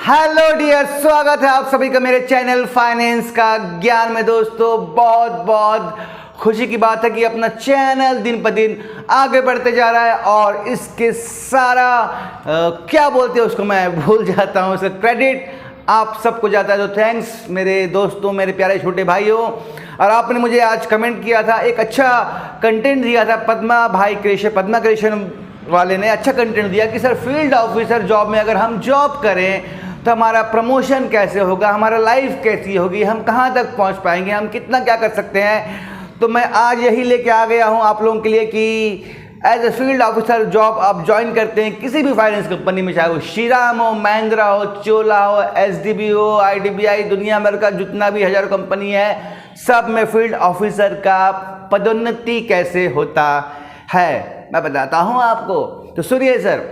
Hello dear, स्वागत है आप सभी का मेरे चैनल फाइनेंस का ज्ञान में। दोस्तों बहुत बहुत खुशी की बात है कि अपना चैनल दिन पर दिन आगे बढ़ते जा रहा है और इसके सारा क्या बोलते हैं उसको मैं भूल जाता हूँ, उसका क्रेडिट आप सबको जाता है। तो थैंक्स मेरे दोस्तों, मेरे प्यारे छोटे भाइयों। और आपने मुझे आज कमेंट किया था, एक अच्छा कंटेंट दिया था, पद्मा क्रिएशन वाले ने अच्छा कंटेंट दिया कि सर फील्ड ऑफिसर जॉब में अगर हम जॉब करें तो हमारा प्रमोशन कैसे होगा, हमारा लाइफ कैसी होगी, हम कहाँ तक पहुँच पाएंगे, हम कितना क्या कर सकते हैं। तो मैं आज यही लेके आ गया हूँ आप लोगों के लिए कि as a field officer job आप ज्वाइन करते हैं किसी भी फाइनेंस कंपनी में, चाहे वो श्रीराम हो, महिंद्रा हो, चोला हो, एसडीबी हो, आईडीबीआई, दुनिया भर का जितना भी हजारों कंपनी है, सब में फील्ड ऑफिसर का पदोन्नति कैसे होता है मैं बताता हूं आपको। तो सुनिए सर,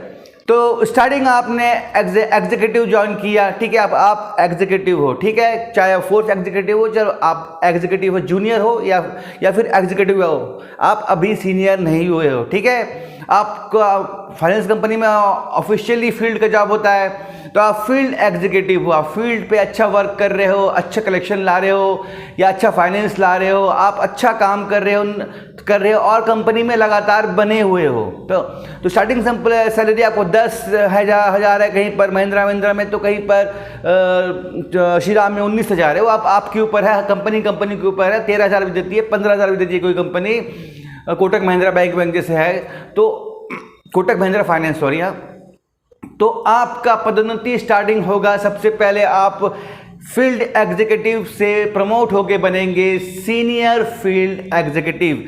तो स्टार्टिंग आपने एग्जीक्यूटिव ज्वाइन किया, ठीक है, अब आप एग्जीक्यूटिव हो, ठीक है, चाहे फोर्थ एग्जीक्यूटिव हो, चाहे आप एग्जीक्यूटिव हो, जूनियर हो या फिर एग्जीक्यूटिव हो, आप अभी सीनियर नहीं हुए हो, ठीक है। आपको फाइनेंस कंपनी में ऑफिशियली फील्ड का जॉब होता है, तो आप फील्ड एग्जीक्यूटिव हो, आप फील्ड पे अच्छा वर्क कर रहे हो, अच्छा कलेक्शन ला रहे हो या अच्छा फाइनेंस ला रहे हो, आप अच्छा काम कर रहे हो और कंपनी में लगातार बने हुए हो। तो स्टार्टिंग सैलरी आपको 10,000 है, कहीं पर महिंद्रा में, तो कहीं पर श्रीराम में 19,000 है। वो आपके ऊपर है, कंपनी के ऊपर है। 13,000 भी देती है, 15,000 भी देती है कोई कंपनी, कोटक महिंद्रा बैंक जैसे है, तो कोटक महिंद्रा फाइनेंस, सॉरी। तो आपका पदोन्नति स्टार्टिंग होगा, सबसे पहले आप फील्ड एग्जीक्यूटिव से प्रमोट होके बनेंगे सीनियर फील्ड एग्जीक्यूटिव।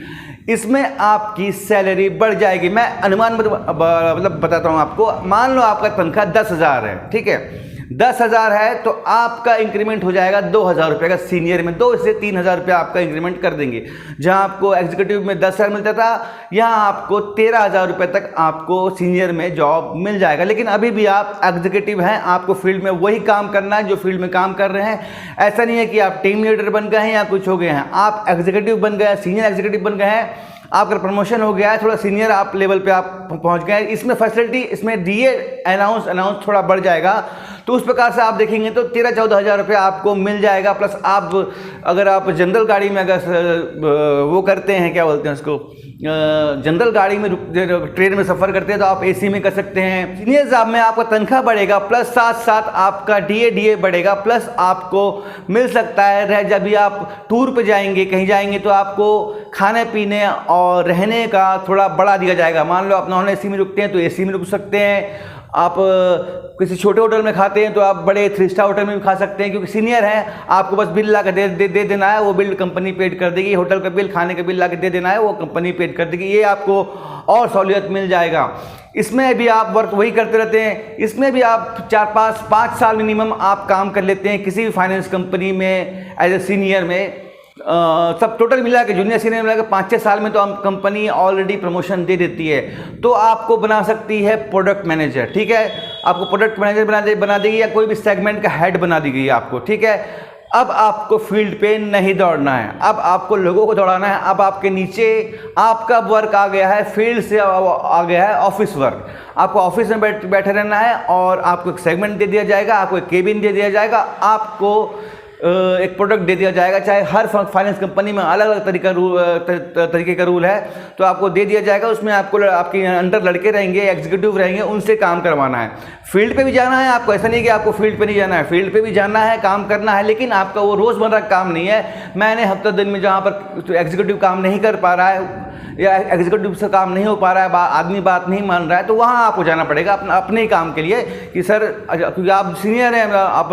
इसमें आपकी सैलरी बढ़ जाएगी। मैं अनुमान मतलब बताता हूँ आपको। मान लो आपका तनख्वाह 10,000 है, ठीक है, 10,000 है, तो आपका इंक्रीमेंट हो जाएगा 2,000 रुपये का। सीनियर में 2 से 3,000 रुपये आपका इंक्रीमेंट कर देंगे। जहां आपको एग्जीक्यूटिव में 10,000 मिलता था, यहां आपको 13,000 रुपये तक आपको सीनियर में जॉब मिल जाएगा। लेकिन अभी भी आप एग्जीक्यूटिव हैं, आपको फील्ड में वही काम करना है जो फील्ड में काम कर रहे हैं। ऐसा नहीं है कि आप टीम लीडर बन गए हैं या कुछ हो गए हैं, आप एग्जीक्यूटिव बन गए, सीनियर एग्जीक्यूटिव बन गए हैं, आपका प्रमोशन हो गया है, थोड़ा सीनियर आप लेवल पे आप पहुंच गए हैं। इसमें फैसिलिटी, इसमें डीए अनाउंस थोड़ा बढ़ जाएगा। तो उस प्रकार से आप देखेंगे तो 13-14 हज़ार रुपये आपको मिल जाएगा। प्लस आप अगर आप जनरल गाड़ी में अगर वो करते हैं, क्या बोलते हैं उसको, जनरल गाड़ी में ट्रेन में सफ़र करते हैं, तो आप एसी में कर सकते हैं। सीनियर जॉब में आपका तनख्वाह बढ़ेगा, प्लस साथ साथ आपका डीए बढ़ेगा, प्लस आपको मिल सकता है जब भी आप टूर पे जाएंगे, कहीं जाएंगे, तो आपको खाने पीने और रहने का थोड़ा बढ़ा दिया जाएगा। मान लो आप नॉन एसी में रुकते हैं तो एसी में रुक सकते हैं, आप किसी छोटे होटल में खाते हैं तो आप बड़े 3 स्टार होटल में भी खा सकते हैं, क्योंकि सीनियर हैं। आपको बस बिल ला कर दे देना है, वो बिल कंपनी पेड कर देगी। होटल का बिल, खाने का बिल ला के दे देना है, वो कंपनी पेड कर देगी। ये आपको और सहूलियत मिल जाएगा। इसमें भी आप वर्क वही करते रहते हैं, इसमें भी आप 4-5 साल मिनिमम आप काम कर लेते हैं किसी भी फाइनेंस कंपनी में एज ए सीनियर में। सब टोटल मिला के, जूनियर सीनियर मिला के 5-6 साल में तो हम कंपनी ऑलरेडी प्रमोशन दे देती है। तो आपको बना सकती है प्रोडक्ट मैनेजर, ठीक है, आपको प्रोडक्ट मैनेजर बना देगी, या कोई भी सेगमेंट का हेड बना देगी आपको, ठीक है। अब आपको फील्ड पे नहीं दौड़ना है, अब आपको लोगों को दौड़ाना है। अब आपके नीचे आपका वर्क आ गया है, फील्ड से आ गया है ऑफिस वर्क। आपको ऑफिस में बैठे रहना है और आपको एक सेगमेंट दे दिया जाएगा, आपको एक केबिन दे दिया जाएगा, आपको एक प्रोडक्ट दे दिया जाएगा। चाहे हर फाइनेंस कंपनी में अलग अलग तरीके का रूल है, तो आपको दे दिया जाएगा। उसमें आपको आपके अंडर लड़के रहेंगे, एग्जीक्यूटिव रहेंगे, उनसे काम करवाना है। फील्ड पे भी जाना है आपको, ऐसा नहीं कि आपको फील्ड पे नहीं जाना है, फील्ड पे भी जाना है, काम करना है, लेकिन आपका वो रोज़मर्रा का काम नहीं है। मैंने हफ्ते दिन में जहाँ पर एग्जीक्यूटिव काम नहीं कर पा रहा है या एग्जीक्यूटिव से काम नहीं हो पा रहा है, आदमी बात नहीं मान रहा है, तो वहाँ आपको जाना पड़ेगा अपने ही काम के लिए कि सर, क्योंकि आप सीनियर हैं, आप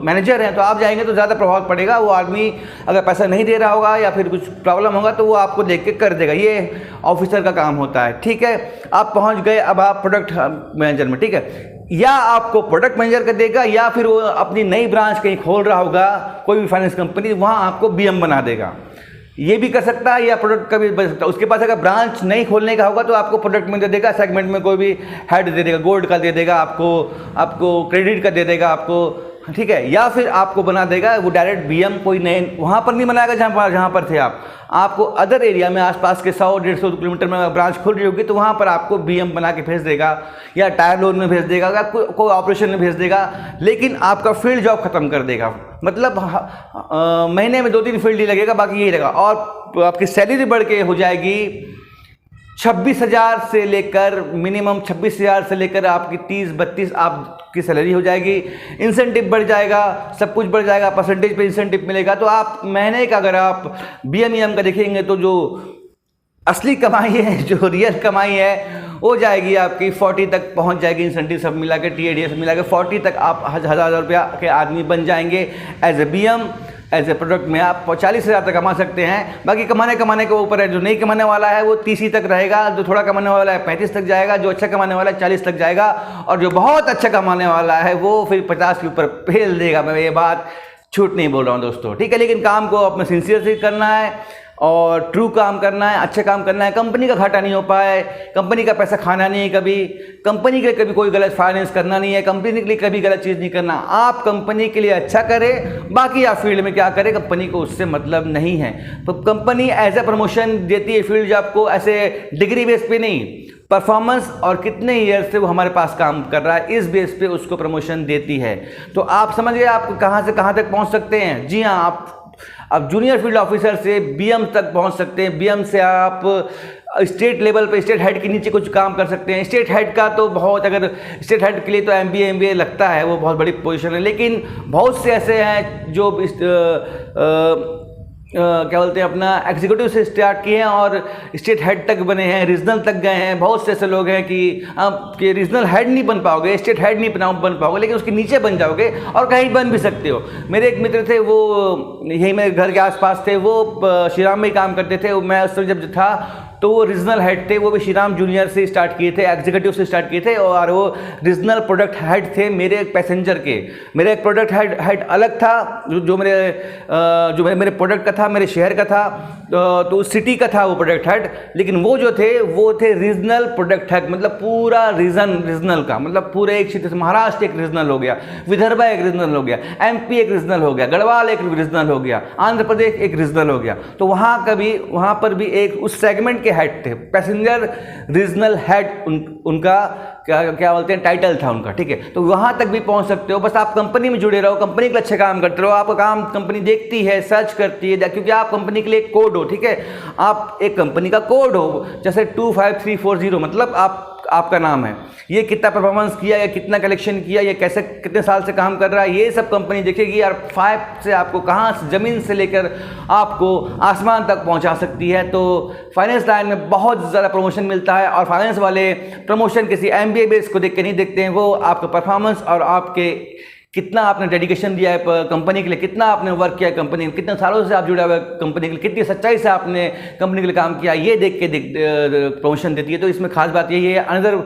मैनेजर हैं, तो आप जाएंगे तो ज़्यादा प्रभाव पड़ेगा। वो आदमी अगर पैसा नहीं दे रहा होगा या फिर कुछ प्रॉब्लम होगा तो वो आपको देख के कर देगा। ये ऑफिसर का काम होता है, ठीक है। आप पहुँच गए, अब आप प्रोडक्ट मैनेजर में, ठीक है, या आपको प्रोडक्ट मैनेजर का देगा, या फिर वो अपनी नई ब्रांच कहीं खोल रहा होगा कोई भी फाइनेंस कंपनी, वहाँ आपको बीएम बना देगा। ये भी कर सकता है, या प्रोडक्ट का भी बन सकता है। उसके पास अगर ब्रांच नहीं खोलने का होगा तो आपको प्रोडक्ट में दे देगा, सेगमेंट में कोई भी हेड दे देगा, गोल्ड का दे देगा, आपको क्रेडिट का दे देगा, आपको ठीक है, या फिर आपको बना देगा वो डायरेक्ट बीएम, कोई नए वहाँ पर नहीं बनाएगा जहाँ पर थे आप, आपको अदर एरिया में आसपास के 100-150 किलोमीटर में ब्रांच खुल रही होगी तो वहाँ पर आपको बीएम बना के भेज देगा, या टायर लोन में भेज देगा, या कोई ऑपरेशन में भेज देगा, लेकिन आपका फील्ड जॉब खत्म कर देगा। मतलब महीने में 2-3 फील्ड ही लगेगा, बाकी यही रहेगा। और आपकी सैलरी बढ़ के हो जाएगी 26,000 से लेकर, मिनिमम 26,000 से लेकर आपकी 30-32 आपकी सैलरी हो जाएगी। इंसेंटिव बढ़ जाएगा, सब कुछ बढ़ जाएगा, परसेंटेज पे इंसेंटिव मिलेगा। तो आप महीने का अगर आप बीएमईएम का देखेंगे तो जो असली कमाई है, जो रियल कमाई है, हो जाएगी आपकी 40 तक पहुंच जाएगी। इंसेंटिव सब मिला के, टीएडीएस मिला के 40 तक आप 1,000 रुपया के आदमी बन जाएंगे। As a BM, as a product में आप 40,000 तक कमा सकते हैं। बाकी कमाने के ऊपर है, जो नहीं कमाने वाला है वो 30 ही तक रहेगा, जो थोड़ा कमाने वाला है 35 तक जाएगा, जो अच्छा कमाने वाला है 40 तक जाएगा, और जो बहुत अच्छा कमाने वाला है वो फिर 50 के ऊपर फेल देगा। मैं ये बात झूठ नहीं बोल रहा हूँ दोस्तों, ठीक है। लेकिन काम को अपने सिंसियर से करना है और ट्रू काम करना है, अच्छा काम करना है। कंपनी का घाटा नहीं हो पाए, कंपनी का पैसा खाना नहीं है कभी, कंपनी के लिए कभी कोई गलत फाइनेंस करना नहीं है, कंपनी के लिए कभी गलत चीज़ नहीं करना। आप कंपनी के लिए अच्छा करें, बाकी आप फील्ड में क्या करें, कंपनी को उससे मतलब नहीं है। तो कंपनी एज ए प्रमोशन देती है फील्ड जॉब को, ऐसे डिग्री बेस पे नहीं, परफॉर्मेंस और कितने ईयर से वो हमारे पास काम कर रहा है, इस बेस पे उसको प्रमोशन देती है। तो आप समझिए आप कहाँ से कहाँ तक पहुँच सकते हैं। जी हाँ, आप अब जूनियर फील्ड ऑफिसर से बीएम तक पहुंच सकते हैं। बीएम से आप स्टेट लेवल पे, स्टेट हेड के नीचे कुछ काम कर सकते हैं। स्टेट हेड का तो बहुत, अगर स्टेट हेड के लिए तो एमबीए लगता है, वो बहुत बड़ी पोजीशन है। लेकिन बहुत से ऐसे हैं जो क्या बोलते हैं, अपना एग्जीक्यूटिव से स्टार्ट किए हैं और स्टेट हेड तक बने हैं, रीजनल तक गए हैं। बहुत से ऐसे लोग हैं कि आप के रीजनल हेड नहीं बन पाओगे, स्टेट हेड नहीं बन पाओगे, लेकिन उसके नीचे बन जाओगे और कहीं बन भी सकते हो। मेरे एक मित्र थे, वो यही मेरे घर के आसपास थे, वो श्रीराम में ही काम करते थे। मैं उस समय जब था तो वो रीजनल हेड थे, वो भी श्रीराम जूनियर से स्टार्ट किए थे, एग्जीक्यूटिव से स्टार्ट किए थे, और वो रीजनल प्रोडक्ट हेड थे मेरे एक पैसेंजर के। मेरा एक प्रोडक्ट हेड अलग था, जो मेरे प्रोडक्ट का था, मेरे शहर का था, तो उस सिटी का था वो प्रोडक्ट हेड। लेकिन वो जो थे वो थे रीजनल प्रोडक्ट हेड, मतलब पूरा रीजनल का, मतलब पूरे एक क्षेत्र से महाराष्ट्र एक रीजनल हो गया, विदर्भ एक रीजनल हो गया, एमपी एक रीजनल हो गया, गढ़वाल एक रीजनल हो गया, आंध्र प्रदेश एक रीजनल हो गया। तो वहाँ पर भी एक उस सेगमेंट हेड थे, पैसेंजर रीजनल हेड उनका क्या बोलते हैं, टाइटल था उनका, ठीक है। तो वहां तक भी पहुंच सकते हो, बस आप कंपनी में जुड़े रहो, कंपनी के लिए अच्छे काम करते रहो। आपका काम कंपनी देखती है, सर्च करती है, क्योंकि आप कंपनी के लिए कोड हो, ठीक है। आप एक कंपनी का कोड हो, जैसे 25340, मतलब आपका नाम है, ये कितना परफॉर्मेंस किया, या कितना कलेक्शन किया, या कैसे कितने साल से काम कर रहा है, ये सब कंपनी देखेगी। और 5 से आपको कहाँ से, ज़मीन से लेकर आपको आसमान तक पहुंचा सकती है। तो फाइनेंस लाइन में बहुत ज़्यादा प्रमोशन मिलता है, और फाइनेंस वाले प्रमोशन किसी एमबीए बेस को देख के नहीं देखते हैं, वो आपका परफॉर्मेंस और आपके कितना आपने डेडिकेशन दिया है कंपनी के लिए, कितना आपने वर्क किया है कंपनी में, कितने सालों से आप जुड़े हुए कंपनी के लिए, कितनी सच्चाई से आपने कंपनी के लिए काम किया, ये देख के प्रमोशन देती है। तो इसमें खास बात यही है, अनदर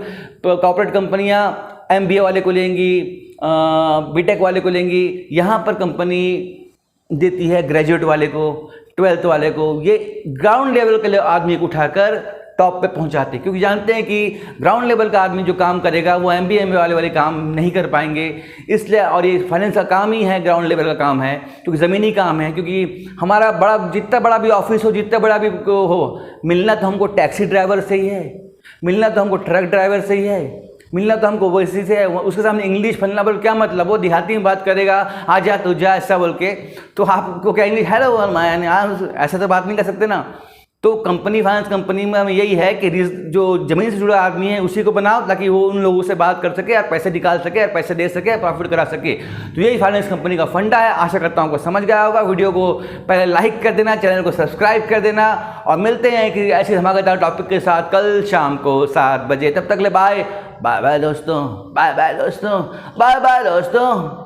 कॉर्पोरेट कंपनियां एमबीए वाले को लेंगी, बीटेक वाले को लेंगी, यहाँ पर कंपनी देती है ग्रेजुएट वाले को, 12th वाले को। ये ग्राउंड लेवल के लिए आदमी को उठाकर टॉप पे पहुंचाते, क्योंकि जानते हैं कि ग्राउंड लेवल का आदमी जो काम करेगा वो एमबीए वाले काम नहीं कर पाएंगे। इसलिए, और ये फाइनेंस का काम ही है, ग्राउंड लेवल का काम है, क्योंकि ज़मीनी काम है। क्योंकि हमारा बड़ा, जितना बड़ा भी ऑफिस हो, जितना बड़ा भी हो, मिलना तो हमको टैक्सी ड्राइवर से ही है, मिलना तो हमको ट्रक ड्राइवर से ही है, मिलना तो हमको वैसी से है। उसके सामने इंग्लिश फलना बोल क्या मतलब, वो देहाती में बात करेगा, आ जा तू जा ऐसा बोल के, तो आपको क्या इंग्लिश हेलो मैन, ऐसा तो बात नहीं कर सकते ना। तो कंपनी, फाइनेंस कंपनी में यही है कि जो ज़मीन से जुड़ा आदमी है उसी को बनाओ, ताकि वो उन लोगों से बात कर सके और पैसे निकाल सके और पैसे दे सके, प्रॉफिट करा सके। तो यही फाइनेंस कंपनी का फंडा है। आशा करता हूँ आपको समझ गया होगा। वीडियो को पहले लाइक कर देना, चैनल को सब्सक्राइब कर देना, और मिलते हैं कि ऐसे धमाकेदार टॉपिक के साथ कल शाम को 7 बजे। तब तक ले बाय बाय दोस्तों, बाय बाय दोस्तों, बाय बाय दोस्तों।